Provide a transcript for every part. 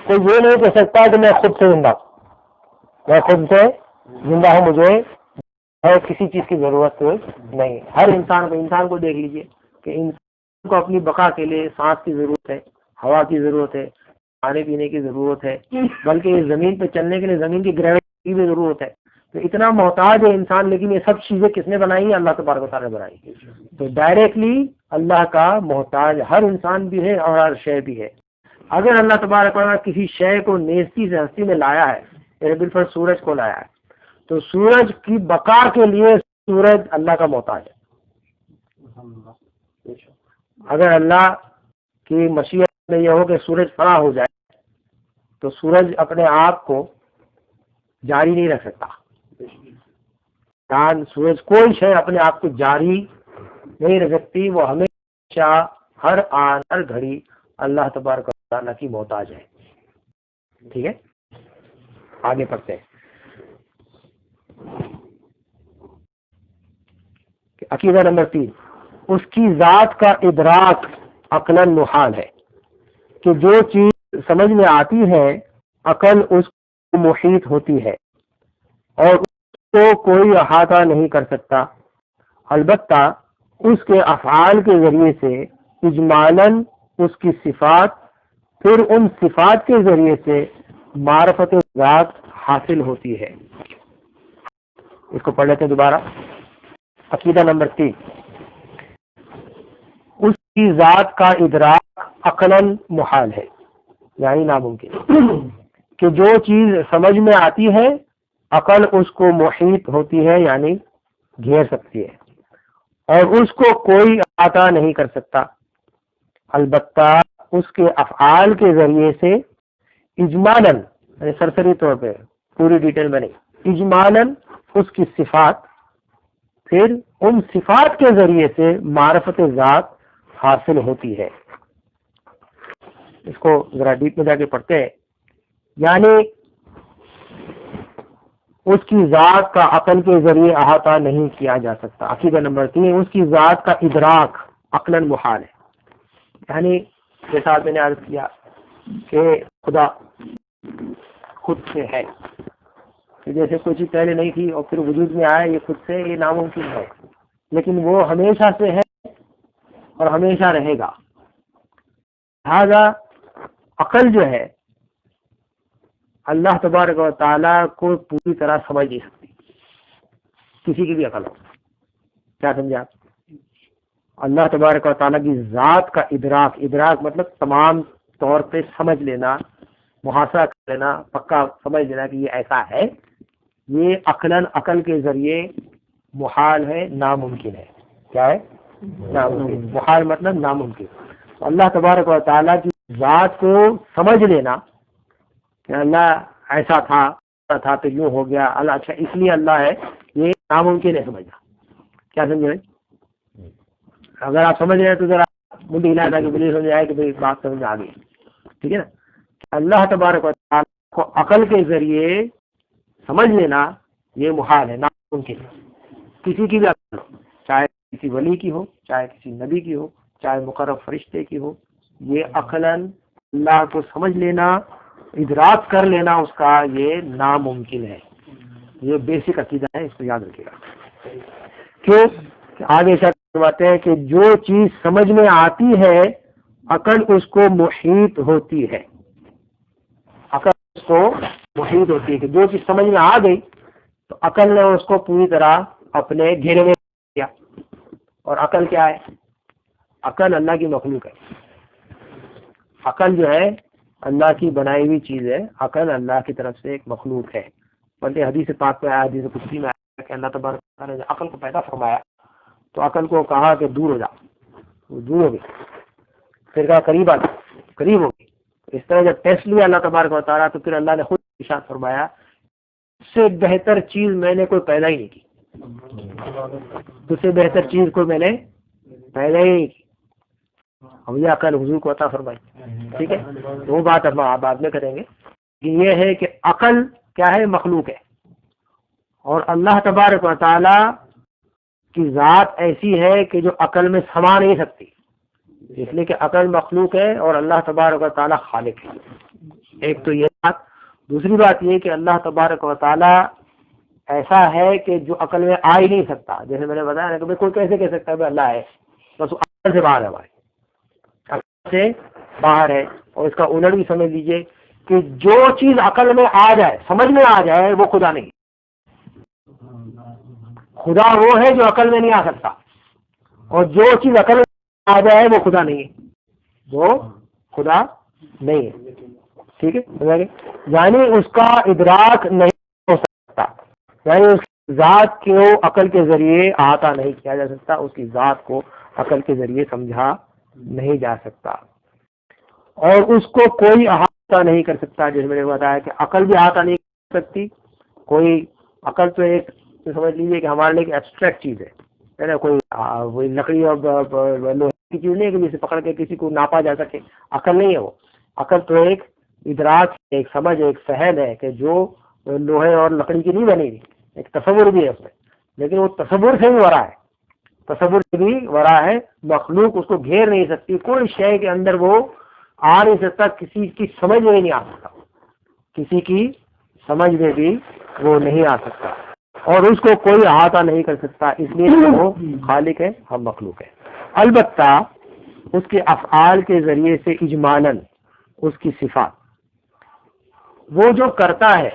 کوئی یہ نہیں کہہ سکتا کہ میں خود سے زندہ ہوں، میں خود سے زندہ ہوں، مجھے کسی چیز کی ضرورت نہیں۔ ہر انسان کو دیکھ لیجئے کہ انسان کو اپنی بقا کے لیے سانس کی ضرورت ہے، ہوا کی ضرورت ہے، کھانے پینے کی ضرورت ہے، بلکہ اس زمین پہ چلنے کے لیے زمین کی گریویٹی کی بھی ضرورت ہے۔ تو اتنا محتاج ہے انسان، لیکن یہ سب چیزیں کس نے بنائی ہیں؟ اللہ تبارک و تعالیٰ نے بنائی۔ تو ڈائریکٹلی اللہ کا محتاج ہر انسان بھی ہے اور ہر شے بھی ہے۔ اگر اللہ تبارک و تعالیٰ کسی شے کو نیستی سے ہستی میں لایا ہے، بالفرض سورج کو لایا ہے، تو سورج کی بقا کے لیے سورج اللہ کا محتاج ہے۔ اگر اللہ کی مشیت میں یہ ہو کہ سورج فنا ہو جائے تو سورج اپنے آپ کو جاری نہیں رکھ سکتا۔ سورج کوئی شے اپنے آپ کو جاری نہیں رکھ سکتی، وہ ہمیشہ ہر آن ہر گھڑی اللہ تبارک و تعالیٰ کی محتاج ہے۔ ٹھیک ہے، آگے پڑھتے ہیں۔ عقیدہ نمبر 3، اس کی ذات کا ادراک عقلاً محال ہے، کہ جو چیز سمجھ میں آتی ہے عقل اس کو محیط ہوتی ہے اور اس کو کوئی احاطہ نہیں کر سکتا، البتہ اس کے افعال کے ذریعے سے اجمالاً اس کی صفات، پھر ان صفات کے ذریعے سے معرفت ذات حاصل ہوتی ہے۔ اس کو پڑھ لیتے ہیں دوبارہ۔ عقیدہ نمبر 3، اس کی ذات کا ادراک عقلاً محال ہے، یعنی ناممکن، کہ جو چیز سمجھ میں آتی ہے عقل اس کو محیط ہوتی ہے، یعنی گھیر سکتی ہے اور اس کو کوئی احاطہ نہیں کر سکتا، البتہ اس کے افعال کے ذریعے سے اجمالاً، یعنی سرسری طور پہ، پوری ڈیٹیل میں نہیں، اجمالاً اس کی صفات، پھر ان صفات کے ذریعے سے معرفت ذات حاصل ہوتی ہے۔ اس کو ذرا ڈیپ میں جا کے پڑھتے ہیں۔ یعنی اس کی ذات کا عقل کے ذریعے احاطہ نہیں کیا جا سکتا۔ عقیدہ نمبر 3، اس کی ذات کا ادراک عقلاً محال ہے، یعنی جیسا میں نے عرض کیا کہ خدا خود سے ہے، جیسے کوئی چیز پہلے نہیں تھی اور پھر وجود میں آیا، یہ خود سے، یہ ناممکن ہے، لیکن وہ ہمیشہ سے ہے اور ہمیشہ رہے گا۔ لہذا عقل جو ہے اللہ تبارک و تعالیٰ کو پوری طرح سمجھ نہیں سکتی، کسی کی بھی عقل ہو۔ کیا سمجھا؟ اللہ تبارک و تعالیٰ کی ذات کا ادراک مطلب تمام طور پہ سمجھ لینا، محاصرہ کر لینا، پکا سمجھ لینا کہ یہ ایسا ہے، یہ عقل کے ذریعے محال ہے، ناممکن ہے۔ کیا ہے؟ ناممکن۔ محال مطلب ناممکن۔ اللہ تبارک و تعالیٰ کی ذات کو سمجھ لینا کہ اللہ ایسا تھا تو یوں ہو گیا، اللہ اچھا اس لیے اللہ ہے، یہ ناممکن ہے سمجھنا۔ کیا سمجھے؟ اگر آپ سمجھ رہے ہیں تو ذرا مجھے ہلا تھا کہ مجھے سمجھ آئے کہ بھائی بات سمجھ آ گئی، ٹھیک ہے نا۔ اللہ تبارک و تعالیٰ کو عقل کے ذریعے سمجھ لینا یہ محال ہے، ناممکن ہے۔ کسی کی بھی عقل ہو، چاہے کسی ولی کی ہو، چاہے کسی نبی کی ہو، چاہے مقرب فرشتے کی ہو، یہ عقلاً اللہ کو سمجھ لینا، ادراک کر لینا اس کا، یہ ناممکن ہے۔ یہ بیسک عقیدہ ہے، اس کو یاد رکھیے گا۔ کیوں؟ آگے فرماتے ہیں کہ جو چیز سمجھ میں آتی ہے عقل اس کو محیط ہوتی ہے، عقل اس کو محیط ہوتی ہے، کہ جو چیز سمجھ میں آ گئی تو عقل نے اس کو پوری طرح اپنے گھیرے میں کیا۔ اور عقل کیا ہے؟ عقل اللہ کی مخلوق ہے۔ عقل جو ہے اللہ کی بنائی ہوئی چیز ہے، عقل اللہ کی طرف سے ایک مخلوق ہے۔ بلکہ حدیث پاک میں آیا، حدیث قدسی میں آیا کہ اللہ تبارک و تعالیٰ نے عقل کو پیدا فرمایا تو عقل کو کہا کہ دور ہو جا، وہ دور ہو گئی، پھر کہا قریب آ جا، قریب ہو گئی۔ اس طرح جب ٹیسٹ لیا اللہ تبارک و تعالیٰ تو پھر اللہ نے خود ارشاد فرمایا اس سے بہتر چیز میں نے کوئی پیدا ہی نہیں کی، اس سے بہتر چیز کوئی میں نے پیدا ہی نہیں کی۔ اب یہ عقل حضور کو عطا فرمائی، ٹھیک ہے، وہ بات اب آپ بعد میں کریں گے کہ یہ ہے کہ عقل کیا ہے؟ مخلوق ہے، اور اللہ تبارک و تعالیٰ کی ذات ایسی ہے کہ جو عقل میں سما نہیں سکتی، اس لیے کہ عقل مخلوق ہے اور اللہ تبارک و تعالیٰ خالق ہے۔ ایک تو یہ بات. دوسری بات یہ کہ اللہ تبارک و تعالی ایسا ہے کہ جو عقل میں آ ہی نہیں سکتا. جیسے میں نے بتایا نا کہ کوئی کیسے کہہ سکتا ہے کہ اللہ ہے، بس وہ عقل سے باہر ہے، ہماری عقل سے باہر ہے. اور اس کا الٹ بھی سمجھ لیجئے کہ جو چیز عقل میں آ جائے، سمجھ میں آ جائے، وہ خدا نہیں. خدا وہ ہے جو عقل میں نہیں آ سکتا، اور جو چیز عقل میں آ جائے وہ خدا نہیں ہے، وہ خدا نہیں ہے. ٹھیک ہے، یعنی اس کا ادراک نہیں ہو سکتا، یعنی اس کی ذات کو عقل کے ذریعے احاطہ نہیں کیا جا سکتا، اس کی ذات کو عقل کے ذریعے سمجھا نہیں جا سکتا، اور اس کو کوئی احاطہ نہیں کر سکتا. جیسے میں نے بتایا کہ عقل بھی احاطہ نہیں کر سکتی. کوئی عقل تو ایک سمجھ لیجیے کہ ہمارے لیے ایک ایبسٹریکٹ چیز ہے نا، کوئی لکڑی اور لوہے کی چیز نہیں کہ جسے پکڑ کے کسی کو ناپا جا سکے. عقل نہیں ہے وہ. عقل تو ایک ادراک، ایک سمجھ، ایک فہم ہے کہ جو لوہے اور لکڑی کی نہیں بنی ہوئی، ایک تصور بھی ہے اس میں، لیکن وہ تصور سے بھی ورا ہے، تصور سے بھی ورا ہے. مخلوق اس کو گھیر نہیں سکتی، کوئی شے کے اندر وہ آ نہیں سکتا، کسی کی سمجھ میں نہیں آ سکتا، کسی کی سمجھ میں بھی وہ نہیں آ سکتا، اور اس کو کوئی احاطہ نہیں کر سکتا. اس لیے وہ خالق ہے، ہم مخلوق ہے. البتہ اس کے افعال کے ذریعے سے اجمالاً اس کی صفات، وہ جو کرتا ہے،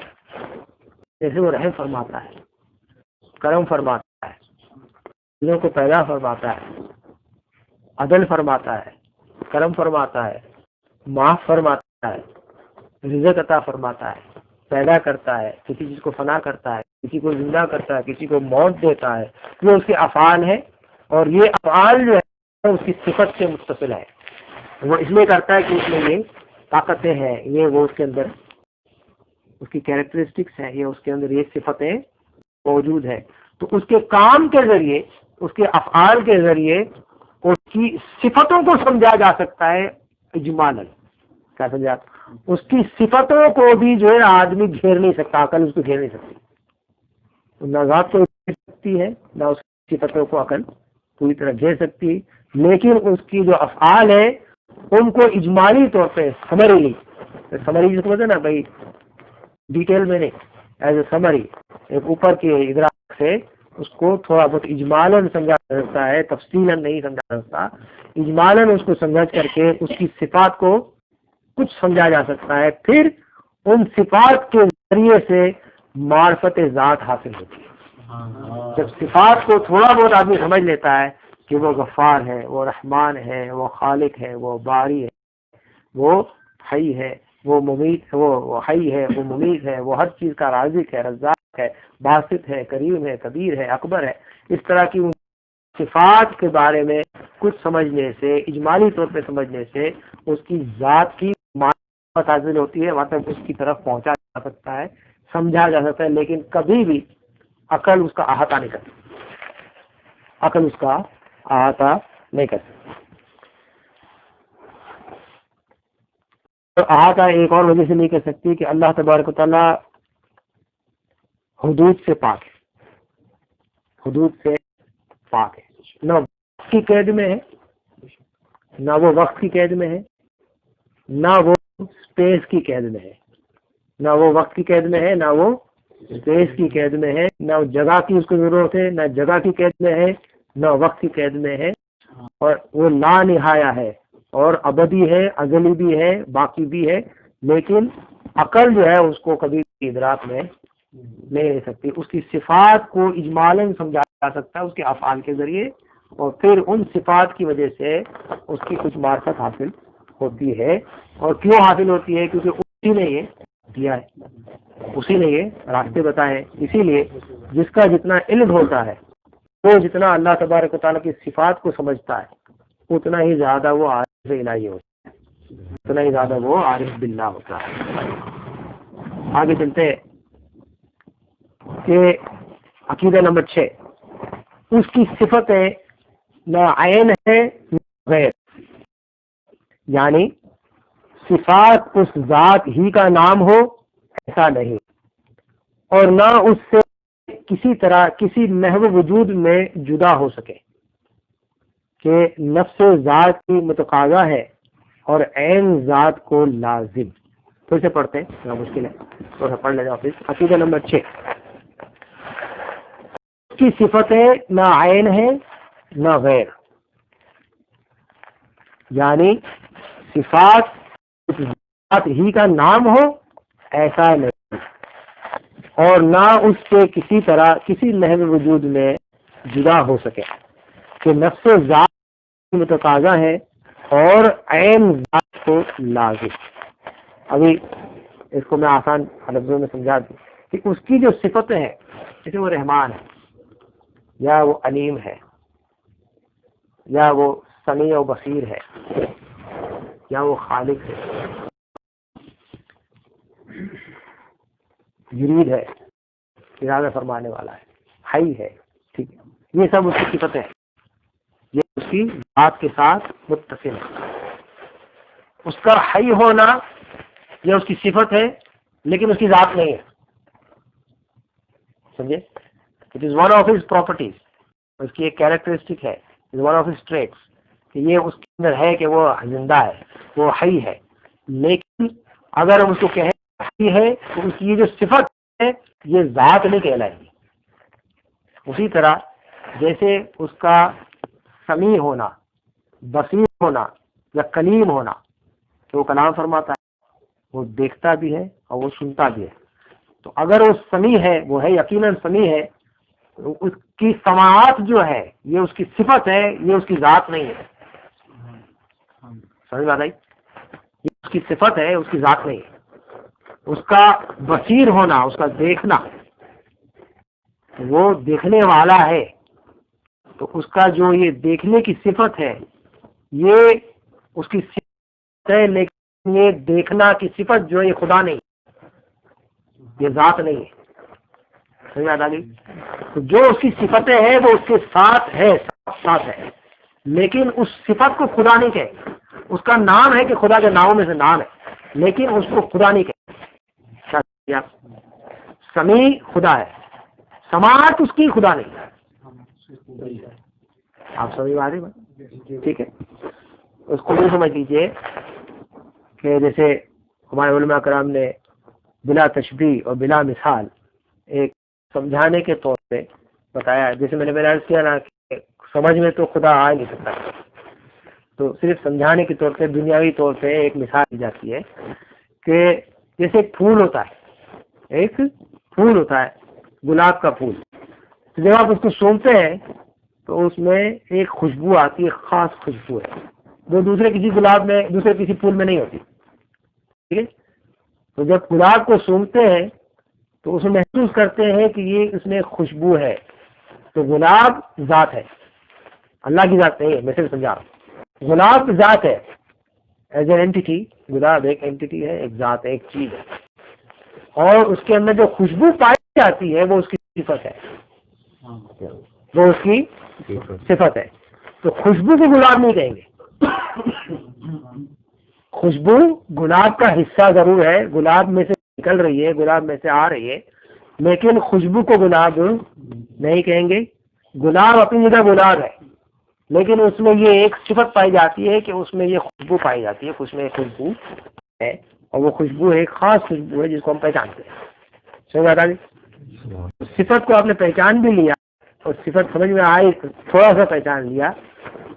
جیسے وہ رحم فرماتا ہے، کرم فرماتا ہے، چیزوں کو پیدا فرماتا ہے، عدل فرماتا ہے، کرم فرماتا ہے، معاف فرماتا ہے، رزق عطا فرماتا ہے، پیدا کرتا ہے، کسی چیز کو فنا کرتا ہے، کسی کو زندہ کرتا ہے، کسی کو موت دیتا ہے، یہ اس کے افعال ہے. اور یہ افعال جو ہے اس کی صفت سے متصل ہے. وہ اس لیے کرتا ہے کہ اس میں یہ طاقتیں ہیں، یہ وہ اس کے اندر اس کی کیریکٹرسٹکس ہیں، یہ اس کے اندر یہ صفتیں موجود ہیں. تو اس کے کام کے ذریعے، اس کے افعال کے ذریعے اس کی صفتوں کو سمجھا جا سکتا ہے اجمالاً. کیا سمجھا؟ اس کی صفتوں کو بھی جو ہے آدمی گھیر نہیں سکتا، عقل اس کو گھیر نہیں سکتی. نہ ذات کو گھیر سکتی ہے، نہ اس کی صفتوں کو عقل پوری طرح گھیر سکتی ہے. لیکن اس کی جو افعال ہیں ان کو اجمالی طور پہ سمری جس کو نا بھائی ڈیٹیل میں نہیں، ایز اے سمری، ایک اوپر کے ادراک سے اس کو تھوڑا بہت اجمالاً سمجھا جا سکتا ہے، تفصیلاً نہیں سمجھا جا سکتا. اجمالاً اس کو سمجھ کر کے اس کی صفات کو کچھ سمجھا جا سکتا ہے. پھر ان صفات کے ذریعے سے معرفت ذات حاصل ہوتی ہے. جب صفات کو تھوڑا بہت آدمی سمجھ لیتا ہے کہ وہ غفار ہے، وہ رحمان ہے، وہ خالق ہے، وہ باری ہے، وہ حی ہے، وہ ممیت، وہ حی ہے، وہ ممیت ہے، وہ ہر چیز کا رازق ہے، رزاق ہے، باسط ہے، کریم ہے، کبیر ہے، اکبر ہے، اس طرح کی صفات کے بارے میں کچھ سمجھنے سے، اجمالی طور پہ سمجھنے سے اس کی ذات کی معرفت حاصل ہوتی ہے، مطلب اس کی طرف پہنچا جا سکتا ہے، سمجھا جا سکتا ہے. لیکن کبھی بھی عقل اس کا احاطہ نہیں کرتی، عقل اس کا احاطہ نہیں کرتی. احاطہ ایک اور وجہ سے نہیں کر سکتی کہ اللہ تبارک و تعالیٰ حدود سے پاک ہے، حدود سے پاک ہے. نہ وقت کی قید میں ہے، نہ وہ وقت کی قید میں ہے، نہ وہ اسپیس کی قید میں ہے، نہ وہ وقت کی قید میں ہے، نہ وہ اسپیس کی قید میں ہے، نہ جگہ کی اس کو ضرورت ہے، نہ جگہ کی قید میں ہے، نہ وقت کی قید میں ہے. اور وہ لا نہایا ہے اور ابدی ہے، ازلی بھی ہے، باقی بھی ہے. لیکن عقل جو ہے اس کو کبھی ادراک میں نہیں رہ سکتی. اس کی صفات کو اجمالاً سمجھا جا سکتا ہے اس کے افعال کے ذریعے، اور پھر ان صفات کی وجہ سے اس کی کچھ معرفت حاصل ہوتی ہے. اور کیوں حاصل ہوتی ہے؟ کیونکہ اسی نے یہ دیا ہے، اسی نے یہ راستے بتائے ہیں. اسی لیے جس کا جتنا علم ہوتا ہے، وہ جتنا اللہ تبارک و تعالیٰ کی صفات کو سمجھتا ہے، اتنا ہی زیادہ وہ عارف الہی ہوتا ہے، اتنا ہی زیادہ وہ عارف باللہ ہوتا ہے. آگے چلتے ہیں کہ عقیدہ نمبر 6، اس کی صفتیں نہ عین ہے نہ غیر، یعنی صفات اس ذات ہی کا نام ہو ایسا نہیں، اور نہ اس سے کسی طرح کسی محو وجود میں جدا ہو سکے کہ نفس ذات کی متقاضا ہے اور عین ذات کو لازم. پھر سے پڑھتے ہیں، تھوڑا مشکل ہے، تھوڑا سا پڑھ لیتے ہیں واپس۔ عقیدہ نمبر 6، اس کی صفتیں نہ عین ہے نہ غیر، یعنی صفات ذات ہی کا نام ہو ایسا نہیں، اور نہ اس سے کسی طرح کسی لحظ وجود میں جدا ہو سکے کہ نفس ذات متقاضا ہے اور عین ذات کو لازم۔ ابھی اس کو میں آسان لفظوں میں سمجھا دوں کہ اس کی جو صفتیں ہیں، جیسے وہ رحمان ہے، یا وہ علیم ہے، یا وہ سمیع و بصیر ہے، یا وہ خالق ہے، یرید ہے، ارادہ فرمانے والا ہے، حی ہے، ٹھیک ہے، یہ سب اس کی صفتیں ہیں، یہ اس کی ذات کے ساتھ متصل ہے۔ اس کا حی ہونا یہ اس کی صفت ہے لیکن اس کی ذات نہیں ہے، سمجھے؟ It is one of his properties, اس کی ایک کیریکٹرسٹک ہے، it is one of his traits کہ یہ اس کے اندر ہے کہ وہ زندہ ہے، وہ حی ہے، لیکن اگر ہم اس کو کہیں حی ہے تو اس کی یہ جو صفت ہے یہ ذات نہیں کہلائے گی۔ اسی طرح جیسے اس کا سمیع ہونا، بصیر ہونا یا کلیم ہونا کہ وہ کلام فرماتا ہے، وہ دیکھتا بھی ہے اور وہ سنتا بھی ہے، تو اگر وہ سمیع ہے، وہ ہے یقیناً سمیع ہے، تو اس کی سماعت جو ہے یہ اس کی صفت ہے، یہ اس کی ذات نہیں ہے۔ سمجھ بات آئی؟ یہ اس کی صفت ہے، اس کی ذات نہیں ہے۔ اس کا بصیر ہونا، اس کا دیکھنا، وہ دیکھنے والا ہے، تو اس کا جو یہ دیکھنے کی صفت ہے یہ اس کی صفت ہے، لیکن یہ دیکھنا کی صفت جو ہے یہ خدا نہیں، یہ ذات نہیں ہے۔ سمجھ آ گئی؟ تو جو اس کی صفتیں ہیں وہ اس کے ساتھ ہے، ساتھ ہے، لیکن اس صفت کو خدا نہیں کہے۔ اس کا نام ہے کہ خدا کے ناموں میں سے نام ہے، لیکن اس کو خدا نہیں کہے۔ سمیع خدا ہے، سماعت اس کی خدا نہیں ہے۔ آپ سمجھ آ رہی بات؟ ٹھیک ہے، اس کو بھی سمجھ لیجیے کہ جیسے ہمارے علماء کرام نے بلا تشبیہ اور بلا مثال ایک سمجھانے کے طور پہ بتایا، جیسے میں نے عرض کیا نا کہ سمجھ میں تو خدا آ نہیں سکتا، تو صرف سمجھانے کے طور پہ دنیاوی طور پہ ایک مثال دی جاتی ہے کہ جیسے ایک پھول ہوتا ہے، ایک پھول ہوتا ہے گلاب کا پھول، تو جب آپ اس کو سونگتے ہیں تو اس میں ایک خوشبو آتی ہے، خاص خوشبو ہے، وہ دوسرے کسی گلاب میں، دوسرے کسی پھول میں نہیں ہوتی، ٹھیک ہے؟ تو جب گلاب کو سونگتے ہیں تو اس میں محسوس کرتے ہیں کہ یہ اس میں خوشبو ہے، تو گلاب ذات ہے، اللہ کی ذات نہیں ہے، میں صرف سمجھا رہا ہوں۔ گلاب ذات ہے ایز این اینٹی، گلاب ایک اینٹی ہے، ایک ذات ہے، ایک چیز ہے، اور اس کے اندر جو خوشبو پائی جاتی ہے وہ اس کی صفت ہے، وہ اس کی صفت ہے۔ تو خوشبو کو گلاب نہیں کہیں گے، خوشبو گلاب کا حصہ ضرور ہے، گلاب میں سے نکل رہی ہے، گلاب میں سے آ رہی ہے، لیکن خوشبو کو گلاب نہیں کہیں گے۔ گلاب اپنی جگہ گلاب ہے، لیکن اس میں یہ ایک صفت پائی جاتی ہے کہ اس میں یہ خوشبو پائی جاتی ہے، اس میں ایک خوشبو ہے، اور وہ خوشبو ایک خاص خوشبو ہے جس کو ہم پہچانتے ہیں۔ سمجھ آتا جی؟ صفت کو آپ نے پہچان بھی لیا اور صفت سمجھ میں آئی، تھوڑا سا پہچان لیا،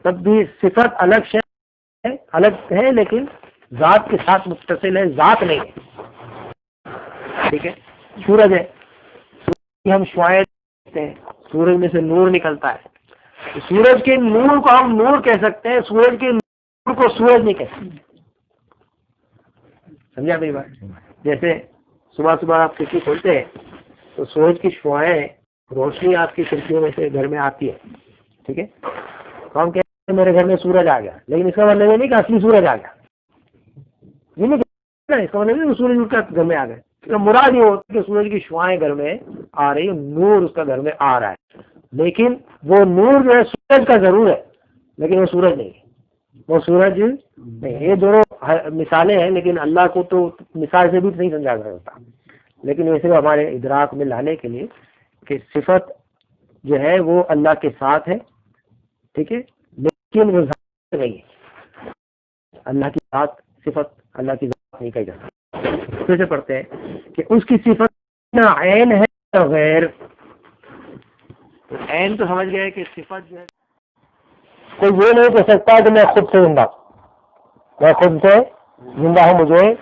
تب بھی صفت الگ ہے، الگ ہے، لیکن ذات کے ساتھ متصل ہے، ذات نہیں ہے۔ ٹھیک ہے؟ سورج ہے، سورج کی ہم شعاع دیکھتے ہیں، سورج میں سے نور نکلتا ہے، تو سورج کے نور کو ہم نور کہہ سکتے ہیں، سورج کے نور کو سورج نہیں کہہ سکتے۔ سمجھا میری بات؟ جیسے صبح صبح آپ کھڑکی کھولتے ہیں تو سورج کی شعاعیں، روشنی آپ کی کھڑکیوں میں سے گھر میں آتی ہے، ٹھیک ہے؟ تو ہم کہتے ہیں میرے گھر میں سورج آ گیا، لیکن اس کا مطلب یہ نہیں کہ اصلی سورج آ گیا، یہ نہیں کہ اس کا مطلب نہیں سورج اس کا گھر میں آ گیا، مراد یہ ہوتا ہے کہ سورج کی شعاعیں گھر میں آ رہی ہے، نور اس کا گھر میں آ رہا ہے، لیکن وہ نور جو ہے سورج کا ضرور ہے، لیکن وہ سورج نہیں ہے، وہ سورج نہیں۔ یہ دونوں مثالیں ہیں، لیکن اللہ کو تو مثال سے بھی نہیں سمجھا جاتا، لیکن یہ صرف ہمارے ادراک میں لانے کے لیے کہ صفت جو ہے وہ اللہ کے ساتھ ہے، ٹھیک ہے، لیکن وہ ذات نہیں ہے، اللہ کی ذات صفت اللہ کی ذات نہیں کہی جاتی۔ پھر سے پڑھتے ہیں کہ اس کی صفت نہ عین ہے نہ غیر. تو عین تو سمجھ گئے کہ صفت جو ہے کوئی یہ نہیں کہہ سکتا کہ میں خود سے زندہ ہوں، مجھے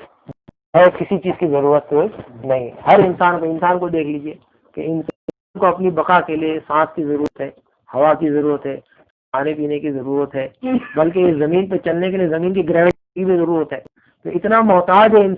کسی چیز کی ضرورت نہیں. ہر انسان کو دیکھ لیجئے کہ انسان کو اپنی بقا کے لیے سانس کی ضرورت ہے، ہوا کی ضرورت ہے، کھانے پینے کی ضرورت ہے، بلکہ اس زمین پہ چلنے کے لیے زمین کی گریویٹی کی بھی ضرورت ہے. تو اتنا محتاج ہے